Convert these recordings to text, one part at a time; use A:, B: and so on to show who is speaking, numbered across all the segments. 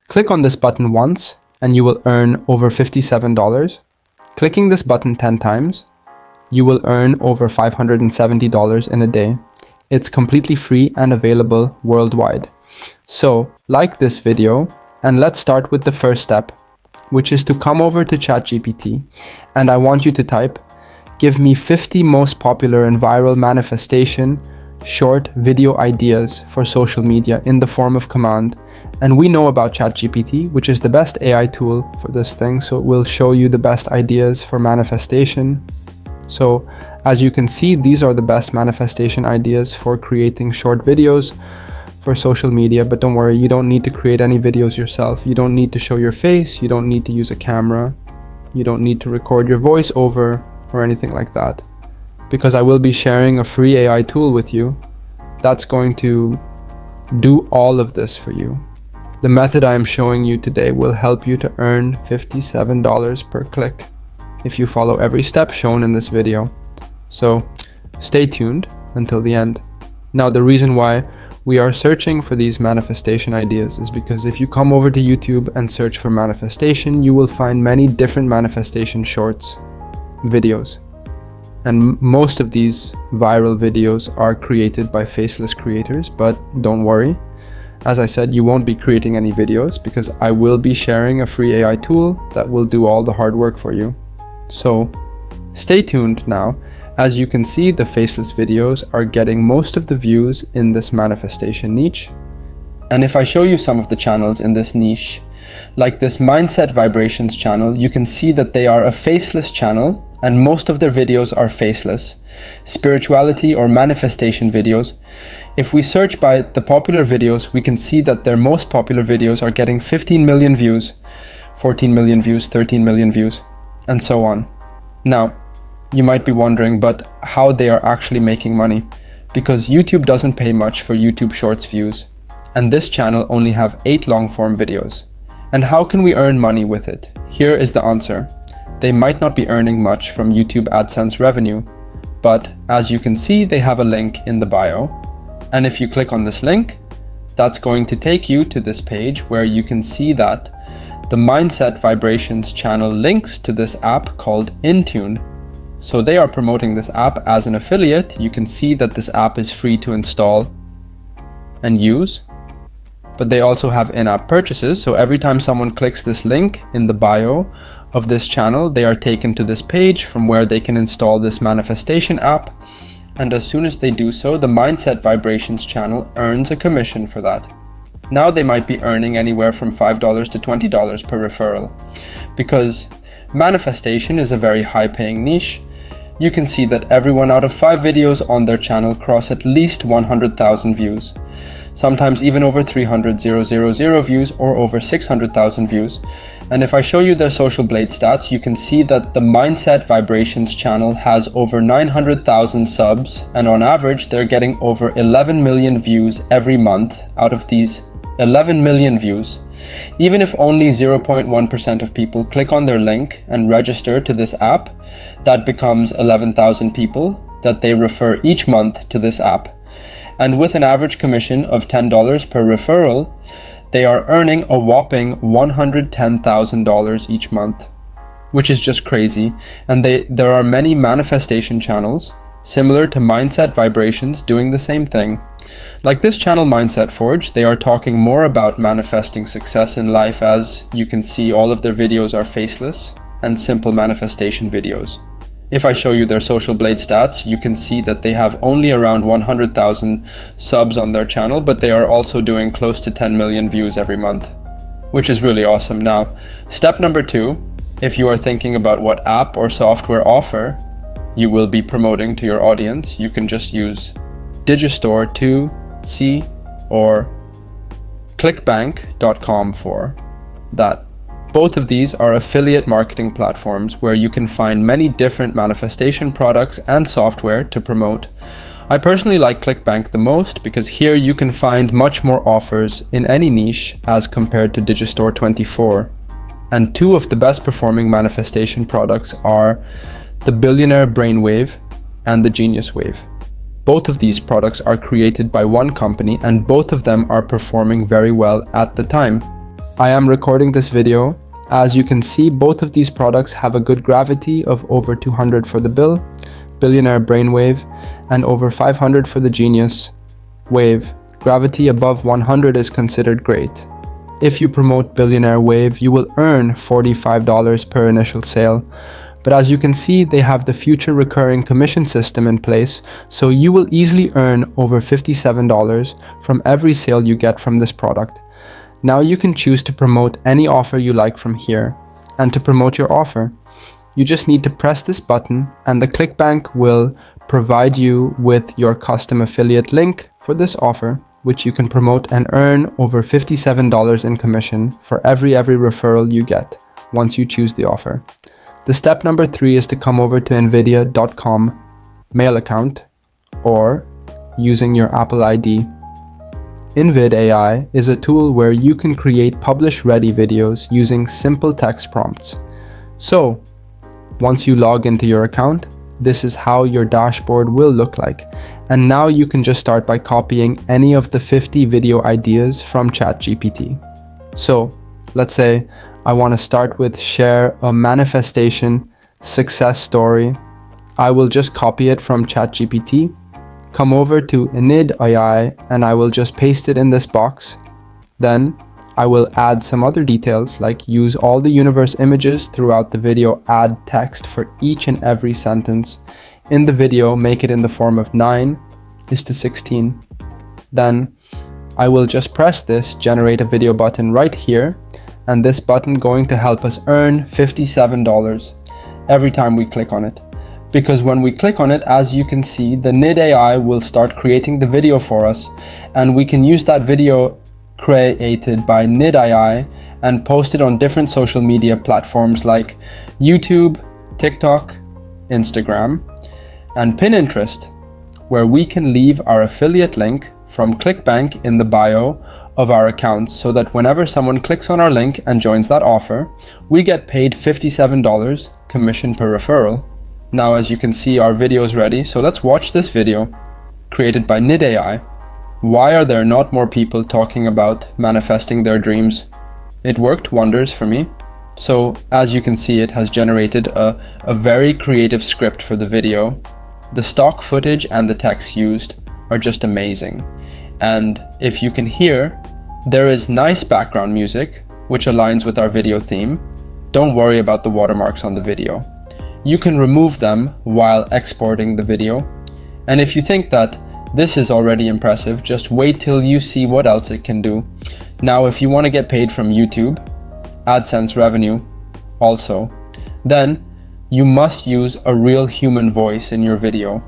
A: Click on this button once and you will earn over $57. Clicking this button 10 times, you will earn over $570 in a day. It's completely free and available worldwide. So, like this video, and let's start with the first step, which is to come over to ChatGPT, and I want you to type, give me 50 most popular and viral manifestation short video ideas for social media in the form of command. And we know about ChatGPT, which is the best AI tool for this thing, so it will show you the best ideas for manifestation. So as you can see, these are the best manifestation ideas for creating short videos for social media. But don't worry, you don't need to create any videos yourself. You don't need to show your face, you don't need to use a camera, you don't need to record your voice over or anything like that, because I will be sharing a free AI tool with you that's going to do all of this for you. The method I am showing you today will help you to earn $57 per click if you follow every step shown in this video. So stay tuned until the end. Now, the reason why we are searching for these manifestation ideas is because if you come over to YouTube and search for manifestation, you will find many different manifestation shorts videos. And most of these viral videos are created by faceless creators, but don't worry. As I said, you won't be creating any videos because I will be sharing a free AI tool that will do all the hard work for you. So stay tuned now. As you can see, the faceless videos are getting most of the views in this manifestation niche. And if I show you some of the channels in this niche, like this Mindset Vibrations channel, you can see that they are a faceless channel and most of their videos are faceless. Spirituality or manifestation videos. If we search by the popular videos, we can see that their most popular videos are getting 15 million views, 14 million views, 13 million views, and so on. Now, you might be wondering, but how they are actually making money? Because YouTube doesn't pay much for YouTube Shorts views, and this channel only have 8 long-form videos. And how can we earn money with it? Here is the answer. They might not be earning much from YouTube AdSense revenue, but as you can see, they have a link in the bio. And if you click on this link, that's going to take you to this page where you can see that the Mindset Vibrations channel links to this app called Intune. So they are promoting this app as an affiliate. You can see that this app is free to install and use, but they also have in-app purchases. So every time someone clicks this link in the bio of this channel, they are taken to this page from where they can install this manifestation app. And as soon as they do so, the Mindset Vibrations channel earns a commission for that. Now they might be earning anywhere from $5 to $20 per referral. Because manifestation is a very high-paying niche, you can see that everyone out of 5 videos on their channel cross at least 100,000 views. Sometimes even over 300,000 views or over 600,000 views. And if I show you their Social Blade stats, you can see that the Mindset Vibrations channel has over 900,000 subs, and on average they're getting over 11 million views every month out of these 11 million views. Even if only 0.1% of people click on their link and register to this app, that becomes 11,000 people that they refer each month to this app. And with an average commission of $10 per referral, they are earning a whopping $110,000 each month, which is just crazy. And there are many manifestation channels similar to Mindset Vibrations doing the same thing. Like this channel Mindset Forge, they are talking more about manifesting success in life. As you can see, all of their videos are faceless and simple manifestation videos. If I show you their Social Blade stats, you can see that they have only around 100,000 subs on their channel, but they are also doing close to 10 million views every month, which is really awesome. Now, step number 2, if you are thinking about what app or software offer you will be promoting to your audience, you can just use Digistore 2C or clickbank.com for that. Both of these are affiliate marketing platforms where you can find many different manifestation products and software to promote. I personally like ClickBank the most because here you can find much more offers in any niche as compared to Digistore 24. And 2 of the best performing manifestation products are the Billionaire Brainwave and the Genius Wave. Both of these products are created by one company and both of them are performing very well at the time. I am recording this video. As you can see, both of these products have a good gravity of over 200 for the Billionaire Brainwave, and over 500 for the Genius Wave. Gravity above 100 is considered great. If you promote Billionaire Wave, you will earn $45 per initial sale. But as you can see, they have the future recurring commission system in place, so you will easily earn over $57 from every sale you get from this product. Now you can choose to promote any offer you like from here. And to promote your offer, you just need to press this button and the ClickBank will provide you with your custom affiliate link for this offer, which you can promote and earn over $57 in commission for every referral you get once you choose the offer. The step number 3 is to come over to invideo.com mail account or using your Apple ID. InvidAI is a tool where you can create publish-ready videos using simple text prompts. So, once you log into your account, this is how your dashboard will look like. And now you can just start by copying any of the 50 video ideas from ChatGPT. So, let's say I want to start with share a manifestation success story. I will just copy it from ChatGPT, come over to invidAI, and I will just paste it in this box. Then I will add some other details like use all the universe images throughout the video, add text for each and every sentence. In the video, make it in the form of 9:16. Then I will just press this generate a video button right here, and this button going to help us earn $57 every time we click on it. Because when we click on it, as you can see, the invidAI will start creating the video for us, and we can use that video created by invidAI and post it on different social media platforms like YouTube, TikTok, Instagram, and Pinterest, where we can leave our affiliate link from ClickBank in the bio of our accounts so that whenever someone clicks on our link and joins that offer, we get paid $57 commission per referral. Now, as you can see, our video is ready, so let's watch this video created by invidAI. Why are there not more people talking about manifesting their dreams? It worked wonders for me. So, as you can see, it has generated a very creative script for the video. The stock footage and the text used are just amazing. And if you can hear, there is nice background music, which aligns with our video theme. Don't worry about the watermarks on the video. You can remove them while exporting the video. And if you think that this is already impressive, just wait till you see what else it can do. Now, if you want to get paid from YouTube, AdSense revenue also, then you must use a real human voice in your video.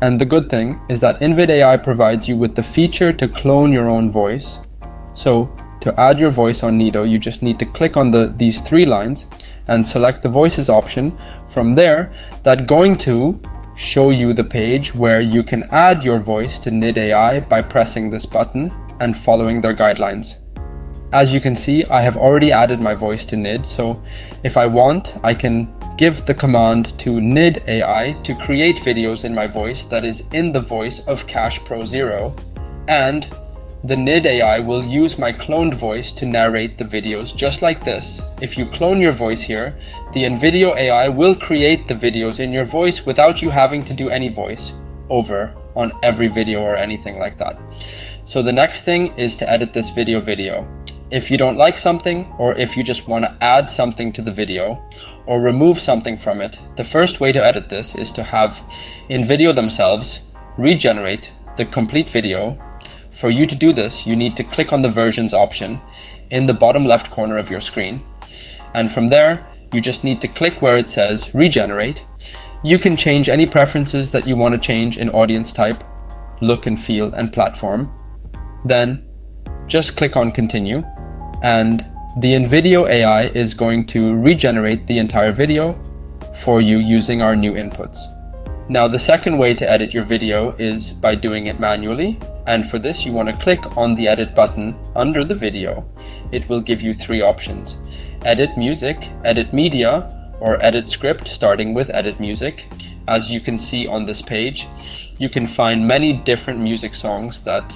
A: And the good thing is that invidAI provides you with the feature to clone your own voice. So to add your voice on Nido, you just need to click on these 3 lines and select the voices option. From there, that's going to show you the page where you can add your voice to invidAI by pressing this button and following their guidelines. As you can see, I have already added my voice to Nid, so if I want, I can give the command to invidAI to create videos in my voice that is in the voice of Cash Pro Zero, and the invidAI will use my cloned voice to narrate the videos just like this. If you clone your voice here, the invidAI will create the videos in your voice without you having to do any voice over on every video or anything like that. So the next thing is to edit this video. If you don't like something, or if you just want to add something to the video or remove something from it, the first way to edit this is to have InVideo themselves regenerate the complete video. For you to do this, you need to click on the versions option in the bottom left corner of your screen. And from there, you just need to click where it says regenerate. You can change any preferences that you want to change in audience type, look and feel, and platform. Then just click on continue, and the invidAI is going to regenerate the entire video for you using our new inputs. Now, the second way to edit your video is by doing it manually. And for this, you want to click on the edit button under the video. It will give you 3 options: edit music, edit media, or edit script, starting with edit music. As you can see on this page, you can find many different music songs that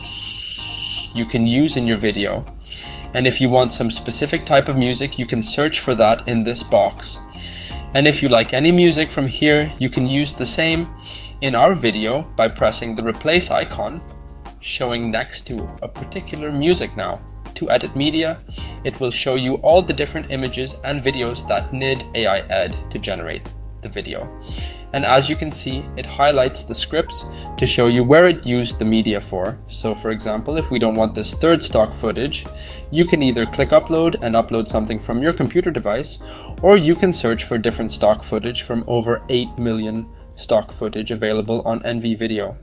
A: you can use in your video. And if you want some specific type of music, you can search for that in this box. And if you like any music from here, you can use the same in our video by pressing the replace icon, showing next to a particular music now. To edit media, it will show you all the different images and videos that need AI Ed to generate the video. And as you can see, it highlights the scripts to show you where it used the media for. So for example, if we don't want this third stock footage, you can either click upload and upload something from your computer device, or you can search for different stock footage from over 8 million stock footage available on NV Video.